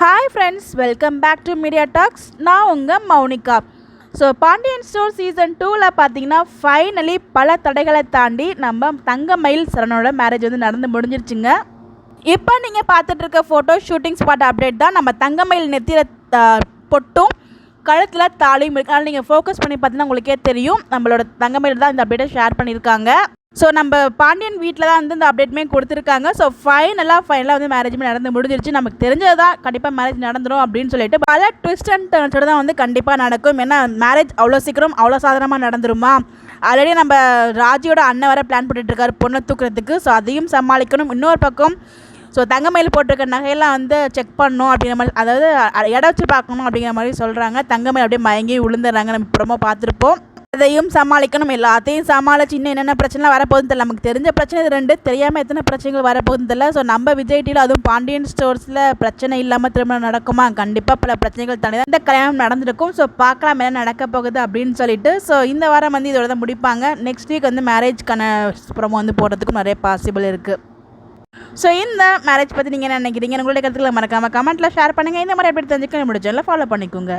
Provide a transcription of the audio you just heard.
Hi friends, welcome back to media talks. நான் உங்கள் Mounika. So Pandian store season 2ல் பார்த்தீங்கன்னா ஃபைனலி பல தடைகளை தாண்டி நம்ம தங்கமயில் சரணோட மேரேஜ் வந்து நடந்து முடிஞ்சிருச்சுங்க. இப்போ நீங்கள் பார்த்துட்டு இருக்க ஃபோட்டோ ஷூட்டிங் ஸ்பாட் அப்டேட் தான். நம்ம தங்கமயில் நெத்தியில் பொட்டும் கழுத்தில் தாலியும் இருக்குது. அதனால் நீங்கள் ஃபோக்கஸ் பண்ணி பார்த்தீங்கன்னா உங்களுக்கே தெரியும், நம்மளோட தங்கமயில் தான் இந்த அப்டேட்டை ஷேர் பண்ணியிருக்காங்க. ஸோ நம்ம பாண்டியன் வீட்டில் தான் வந்து இந்த அப்டேட்டுமே கொடுத்துருக்காங்க. ஸோ ஃபைனலாக வந்து மேரேஜுமே நடந்து முடிஞ்சிருச்சு. நமக்கு தெரிஞ்சது தான் கண்டிப்பாக மேரேஜ் நடந்துடும் அப்படின்னு சொல்லிட்டு பல ட்விஸ்ட் அண்ட் டர்ன்ஸோடு தான் வந்து கண்டிப்பாக நடக்கும். ஏன்னா மேரேஜ் அவ்வளோ சீக்கிரம் அவ்வளோ சாதாரணமாக நடந்துருமா? ஆல்ரெடி நம்ம ராஜியோட அண்ணன் வர பிளான் பண்ணிட்டுருக்காரு பொண்ணை தூக்குறதுக்கு. ஸோ அதையும் சமாளிக்கணும். இன்னொரு பக்கம் ஸோ தங்கமயில் போட்டிருக்க நகையெல்லாம் வந்து செக் பண்ணணும் அப்படிங்கிற மாதிரி, அதாவது இடம் வச்சு பார்க்கணும் அப்படிங்கிற மாதிரி சொல்கிறாங்க. தங்கமயில் அப்படியே மயங்கி விழுந்துடுறாங்க. நம்ம புறமா பார்த்துருப்போம். அதையும் சமாளிக்கணும். எல்லாத்தையும் சமாளிச்சு இன்னும் என்னென்ன பிரச்சனைலாம் வரப்போகுதுன்னு தெரியல. நமக்கு தெரிஞ்ச பிரச்சனை இது ரெண்டு, தெரியாமல் எத்தனை பிரச்சனைகள் வரப்போகுதுன்னு தெரியல. ஸோ நம்ம விஜய் டிவியில் அதுவும் பாண்டியன் ஸ்டோர்ஸில் பிரச்சனை இல்லாமல் திருமணம் நடக்குமா? கண்டிப்பாக பல பிரச்சனைகள் தாண்டி தான் இந்த கல்யாணம் நடந்திருக்கும். ஸோ பார்க்கலாம் என்ன நடக்க போகுது அப்படின்னு சொல்லிட்டு. ஸோ இந்த வாரம் வந்து இதோட தான் முடிப்பாங்க. நெக்ஸ்ட் வீக் வந்து மேரேஜ்க்கான ப்ரோமோ வந்து போடுறதுக்கும் நிறைய பாசிபிள் இருக்குது. ஸோ இந்த மேரேஜ் பற்றி நீங்கள் என்ன நினைக்கிறீங்க? உங்களுடைய கருத்துக்களை மறக்காமல் கமெண்ட்டில் ஷேர் பண்ணுங்கள். இந்த மாதிரி எப்படி தெரிஞ்சுக்க முடிஞ்சதில்லை ஃபாலோ பண்ணிக்கோங்க.